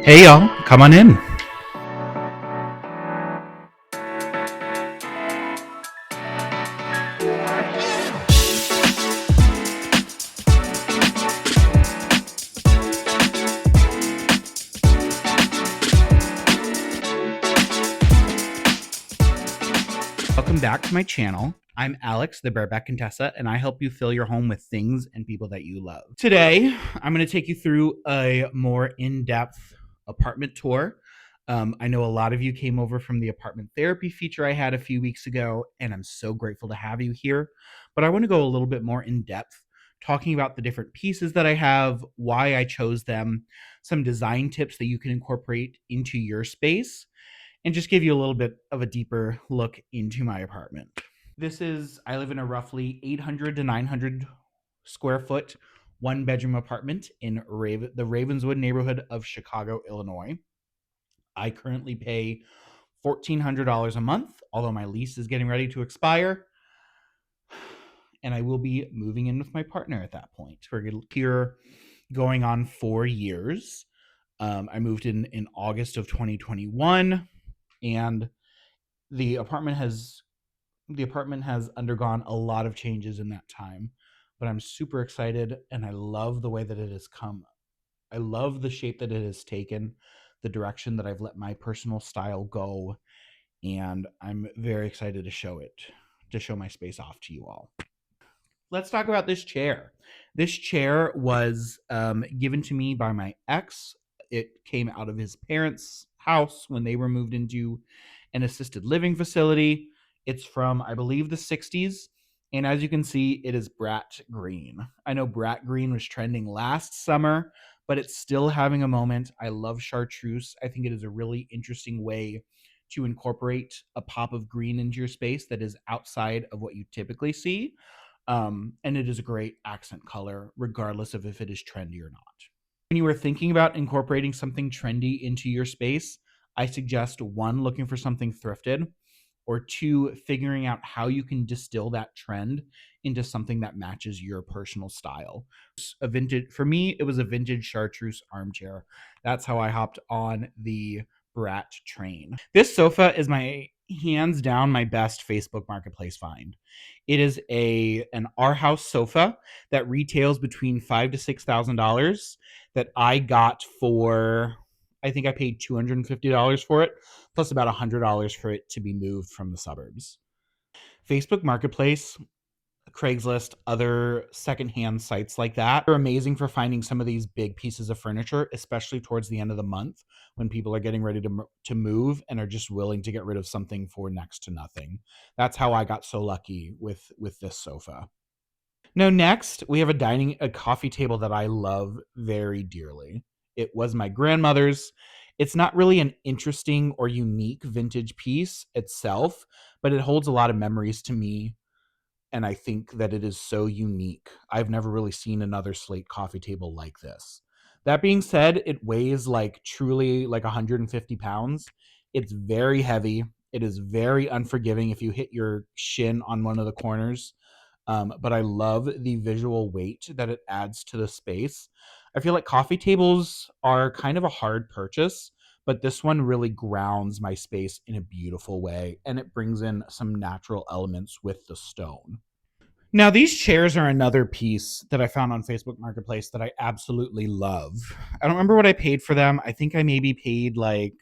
Hey y'all, come on in. Welcome back to my channel. I'm Alex, the Bareback Contessa, and I help you fill your home with things and people that you love. Today, I'm going to take you through a more in-depth apartment tour. I know a lot of you came over from the apartment therapy feature I had a few weeks ago, and I'm so grateful to have you here. But I want to go a little bit more in depth, talking about the different pieces that I have, why I chose them, some design tips that you can incorporate into your space, and just give you a little bit of a deeper look into my apartment. I live in a roughly 800 to 900 square foot, one bedroom apartment in the Ravenswood neighborhood of Chicago, Illinois. I currently pay $1,400 a month, although my lease is getting ready to expire. And I will be moving in with my partner at that point. We're here going on 4 years. I moved in August of 2021, and the apartment has undergone a lot of changes in that time, but I'm super excited and I love the way that it has come. I love the shape that it has taken, the direction that I've let my personal style go, and I'm very excited to show my space off to you all. Let's talk about this chair. This chair was given to me by my ex. It came out of his parents' house when they were moved into an assisted living facility. It's from, I believe, the 60s. And as you can see, it is brat green. I know brat green was trending last summer, but it's still having a moment. I love chartreuse. I think it is a really interesting way to incorporate a pop of green into your space that is outside of what you typically see. And it is a great accent color, regardless of if it is trendy or not. When you are thinking about incorporating something trendy into your space, I suggest one, looking for something thrifted, or two, figuring out how you can distill that trend into something that matches your personal style. For me, it was a vintage chartreuse armchair. That's how I hopped on the brat train. This sofa is my hands down my best Facebook Marketplace find. It is an R House sofa that retails between $5,000 to $6,000 that I got for, I think I paid $250 for it, plus about $100 for it to be moved from the suburbs. Facebook Marketplace, Craigslist, other secondhand sites like that are amazing for finding some of these big pieces of furniture, especially towards the end of the month when people are getting ready to move and are just willing to get rid of something for next to nothing. That's how I got so lucky with this sofa. Now, next, we have a coffee table that I love very dearly. It was my grandmother's. It's not really an interesting or unique vintage piece itself, but it holds a lot of memories to me, and I think that it is so unique. I've never really seen another slate coffee table like this. That being said, it weighs truly like 150 pounds. It's very heavy. It is very unforgiving if you hit your shin on one of the corners. But I love the visual weight that it adds to the space. I feel like coffee tables are kind of a hard purchase, but this one really grounds my space in a beautiful way, and it brings in some natural elements with the stone. Now, these chairs are another piece that I found on Facebook Marketplace that I absolutely love. I don't remember what I paid for them. I think I maybe paid like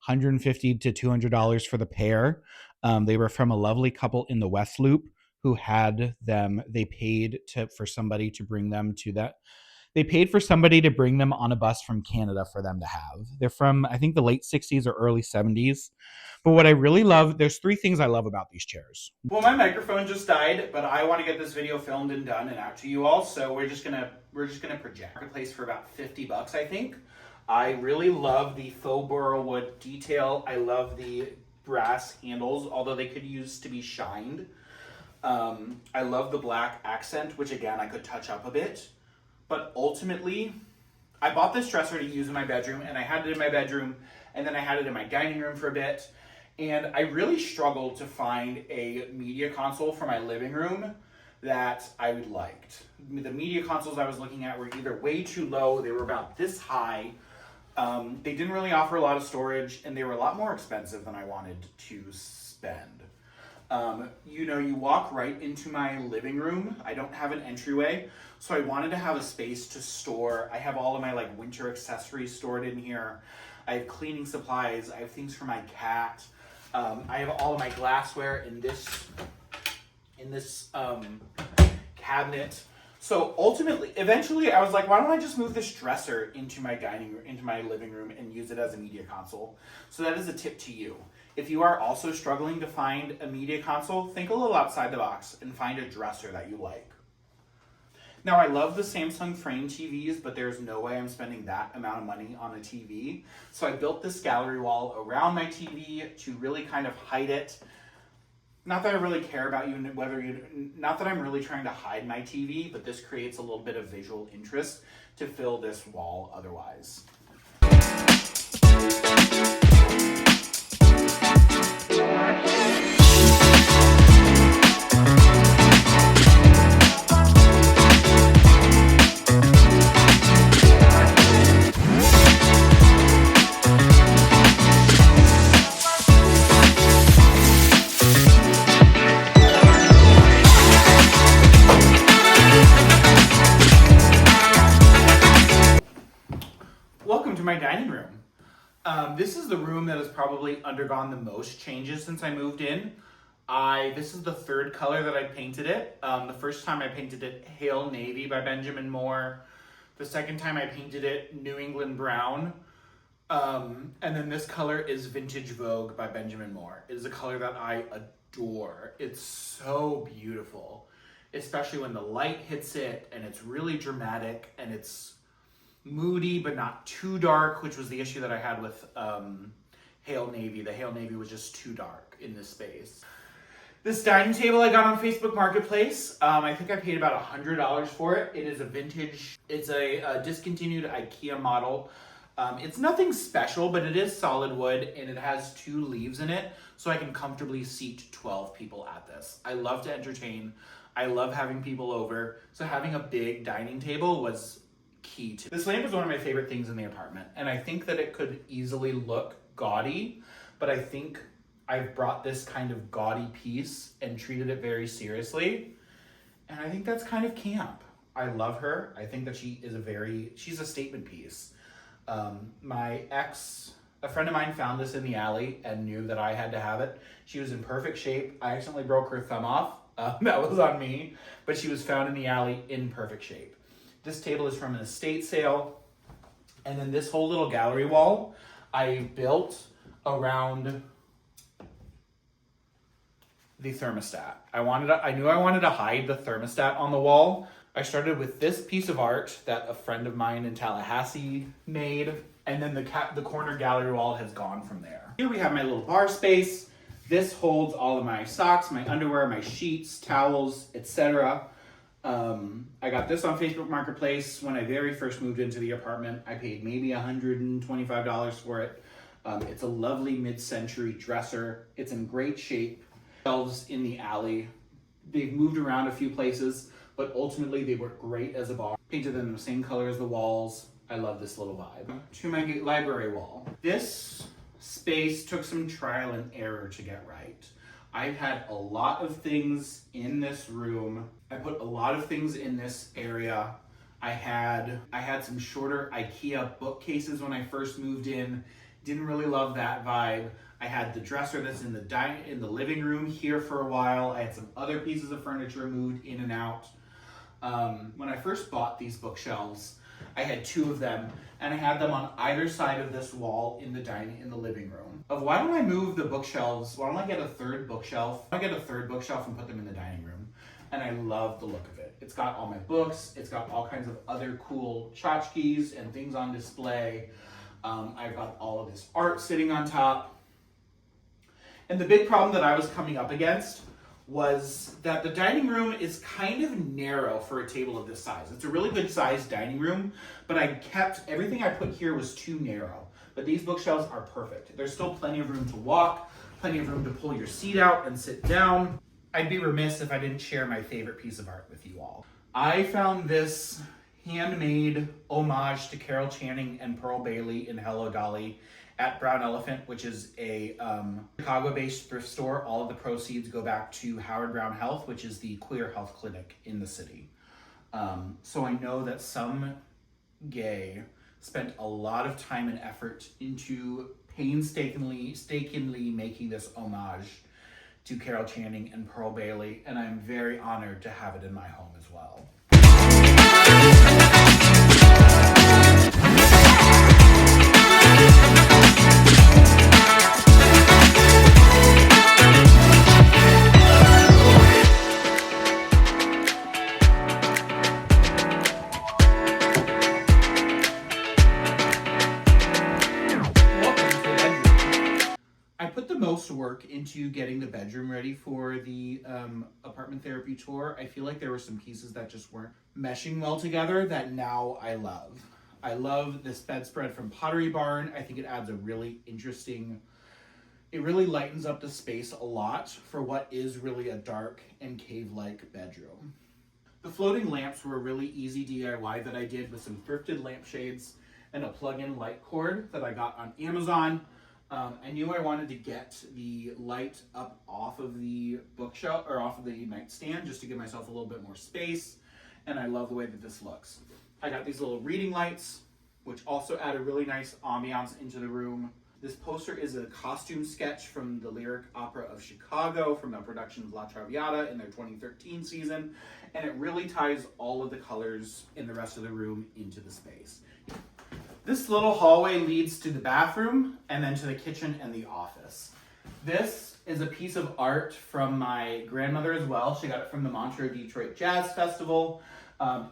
$150 to $200 for the pair. They were from a lovely couple in the West Loop who had them. For somebody to bring them to that. They paid for somebody to bring them on a bus from Canada for them to have. They're from, I think, the late 60s or early 70s. But what I really love, there's three things I love about these chairs. Well, my microphone just died, but I want to get this video filmed and done and out to you all, so we're just gonna project. Marketplace for about $50, I think. I really love the faux burrow wood detail. I love the brass handles, although they could use to be shined. I love the black accent, which again I could touch up a bit. But ultimately, I bought this dresser to use in my bedroom, and I had it in my bedroom, and then I had it in my dining room for a bit. And I really struggled to find a media console for my living room that I liked. The media consoles I was looking at were either way too low, they were about this high, They didn't really offer a lot of storage, and they were a lot more expensive than I wanted to spend. You walk right into my living room. I don't have an entryway, so I wanted to have a space to store. I have all of my like winter accessories stored in here. I have cleaning supplies. I have things for my cat. I have all of my glassware in this cabinet. So eventually I was like, why don't I just move this dresser into my living room and use it as a media console? So that is a tip to you. If you are also struggling to find a media console, think a little outside the box and find a dresser that you like. Now, I love the Samsung frame TVs, but there's no way I'm spending that amount of money on a TV. So I built this gallery wall around my TV to really kind of hide it. Not that I really care about not that I'm really trying to hide my TV, but this creates a little bit of visual interest to fill this wall otherwise. Welcome to my dining room. This is the room that has probably undergone the most changes since I moved in. This is the third color that I painted it. The first time I painted it Pale Navy by Benjamin Moore. The second time I painted it New England Brown. And then this color is Vintage Vogue by Benjamin Moore. It is a color that I adore. It's so beautiful, especially when the light hits it and it's really dramatic and it's moody but not too dark, which was the issue that I had with Pale Navy. The Pale Navy was just too dark in this space. This dining table I got on Facebook Marketplace. I think I paid about $100 for it. It is a vintage, it's a discontinued IKEA model. It's nothing special, but it is solid wood and it has 2 leaves in it, so I can comfortably seat 12 people at this. I love to entertain. I love having people over, so having a big dining table was key to this. Lamp is one of my favorite things in the apartment, and I think that it could easily look gaudy, but I think I've brought this kind of gaudy piece and treated it very seriously, and I think that's kind of camp. I love her. I think that she's a statement piece. A friend of mine found this in the alley and knew that I had to have it. She was in perfect shape. I accidentally broke her thumb off. That was on me, but she was found in the alley in perfect shape. This table is from an estate sale. And then this whole little gallery wall I built around the thermostat. I knew I wanted to hide the thermostat on the wall. I started with this piece of art that a friend of mine in Tallahassee made, and then the corner gallery wall has gone from there. Here we have my little bar space. This holds all of my socks, my underwear, my sheets, towels, etc. I got this on Facebook Marketplace when I very first moved into the apartment. I paid maybe $125 for it. It's a lovely mid-century dresser. It's in great shape. Shelves in the alley. They've moved around a few places, but ultimately they work great as a bar. Painted them the same color as the walls. I love this little vibe. To my library wall. This space took some trial and error to get right. I've had a lot of things in this room. I put a lot of things in this area. I had some shorter IKEA bookcases when I first moved in. Didn't really love that vibe. I had the dresser that's in the living room here for a while. I had some other pieces of furniture moved in and out. When I first bought these bookshelves, I had 2 of them, and I had them on either side of this wall in the living room. Why don't I move the bookshelves? Why don't I get a third bookshelf? I get a third bookshelf and put them in the dining room. And I love the look of it. It's got all my books. It's got all kinds of other cool tchotchkes and things on display. I've got all of this art sitting on top. And the big problem that I was coming up against was that the dining room is kind of narrow for a table of this size. It's a really good sized dining room, but everything I put here was too narrow. But these bookshelves are perfect. There's still plenty of room to walk, plenty of room to pull your seat out and sit down. I'd be remiss if I didn't share my favorite piece of art with you all. I found this handmade homage to Carol Channing and Pearl Bailey in Hello Dolly at Brown Elephant, which is a Chicago-based thrift store. All of the proceeds go back to Howard Brown Health, which is the queer health clinic in the city. So I know that some gay spent a lot of time and effort into painstakingly making this homage to Carol Channing and Pearl Bailey, and I'm very honored to have it in my home as well. Most work into getting the bedroom ready for the apartment therapy tour. I feel like there were some pieces that just weren't meshing well together that now I love. I love this bedspread from Pottery Barn. I think it adds a really interesting, it really lightens up the space a lot for what is really a dark and cave-like bedroom. The floating lamps were a really easy DIY that I did with some thrifted lampshades and a plug-in light cord that I got on Amazon. I knew I wanted to get the light up off of the bookshelf or off of the nightstand just to give myself a little bit more space, and I love the way that this looks. I got these little reading lights, which also add a really nice ambiance into the room. This poster is a costume sketch from the Lyric Opera of Chicago from the production of La Traviata in their 2013 season, and it really ties all of the colors in the rest of the room into the space. This little hallway leads to the bathroom and then to the kitchen and the office. This is a piece of art from my grandmother as well. She got it from the Montreux Detroit Jazz Festival.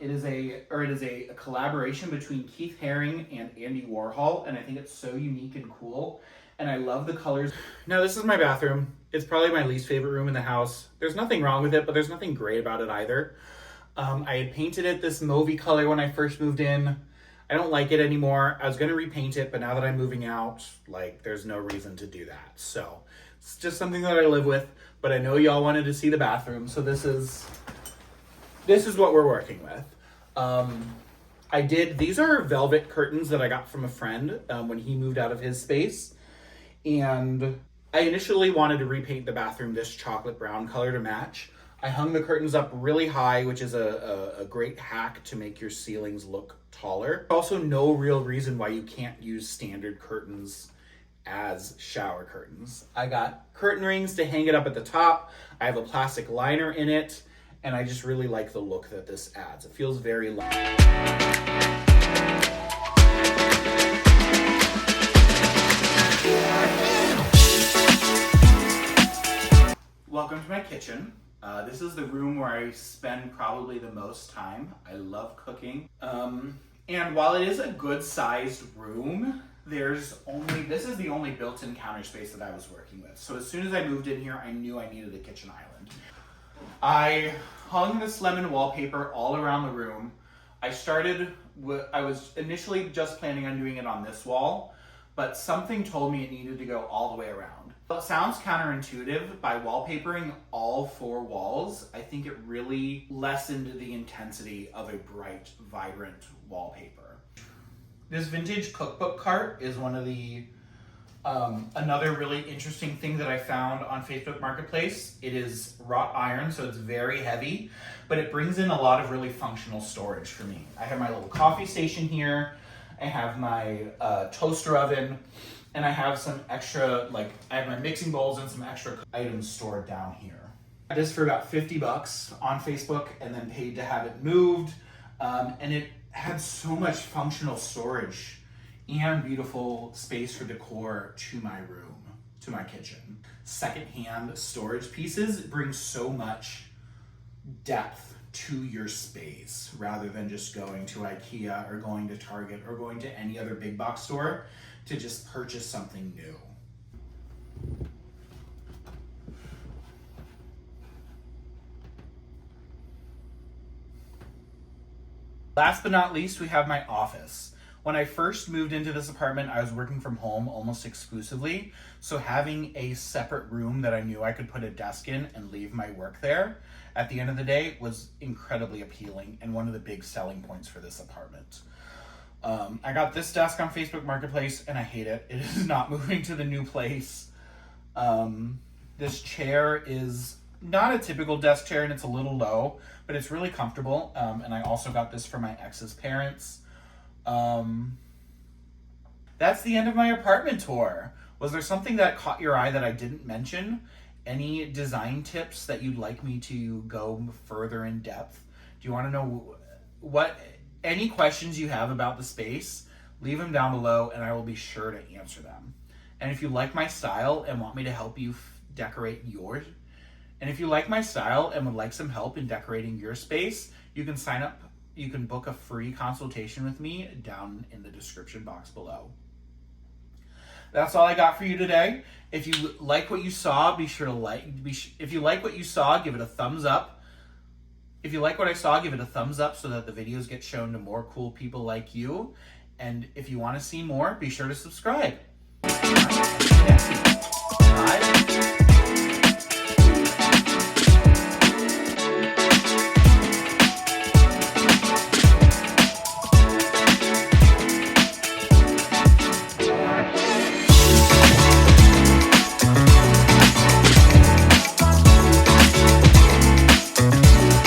It is a collaboration between Keith Haring and Andy Warhol, and I think it's so unique and cool. And I love the colors. Now this is my bathroom. It's probably my least favorite room in the house. There's nothing wrong with it, but there's nothing great about it either. I had painted it this mauvey color when I first moved in. I don't like it anymore. I was going to repaint it, but now that I'm moving out, like, there's no reason to do that. So it's just something that I live with, but I know y'all wanted to see the bathroom, so this is what we're working with. These are velvet curtains that I got from a friend when he moved out of his space, and I initially wanted to repaint the bathroom this chocolate brown color to match. I hung the curtains up really high, which is a great hack to make your ceilings look taller. Also, no real reason why you can't use standard curtains as shower curtains. I got curtain rings to hang it up at the top. I have a plastic liner in it, and I just really like the look that this adds. It feels very light. Welcome to my kitchen. This is the room where I spend probably the most time. I love cooking. And while it is a good sized room, this is the only built-in counter space that I was working with. So as soon as I moved in here, I knew I needed a kitchen island. I hung this lemon wallpaper all around the room. I was initially just planning on doing it on this wall, but something told me it needed to go all the way around. It sounds counterintuitive. By wallpapering all four walls, I think it really lessened the intensity of a bright, vibrant wallpaper. This vintage cookbook cart is one of the another really interesting thing that I found on Facebook Marketplace. It is wrought iron, so it's very heavy, but it brings in a lot of really functional storage for me. I have my little coffee station here. I have my toaster oven, and I have some extra, I have my mixing bowls and some extra items stored down here. I got this for about $50 on Facebook and then paid to have it moved. And it had so much functional storage and beautiful space for decor to my room, to my kitchen. Secondhand storage pieces bring so much depth to your space rather than just going to IKEA or going to Target or going to any other big box store to just purchase something new. Last but not least, we have my office. When I first moved into this apartment, I was working from home almost exclusively. So having a separate room that I knew I could put a desk in and leave my work there at the end of the day was incredibly appealing and one of the big selling points for this apartment. I got this desk on Facebook Marketplace and I hate it. It is not moving to the new place. This chair is not a typical desk chair and it's a little low, but it's really comfortable. And I also got this for my ex's parents. That's the end of my apartment tour. Was there something that caught your eye that I didn't mention? Any design tips that you'd like me to go further in depth? Do you want to know any questions you have about the space? Leave them down below and I will be sure to answer them. And if you like my style and want me to help you decorate yours, and if you like my style and would like some help in decorating your space, you can sign up. You can book a free consultation with me down in the description box below. That's all I got for you today. If you like what you saw, be sure to like. If you like what you saw, give it a thumbs up. If you like what I saw, give it a thumbs up so that the videos get shown to more cool people like you. And if you want to see more, be sure to subscribe. Bye.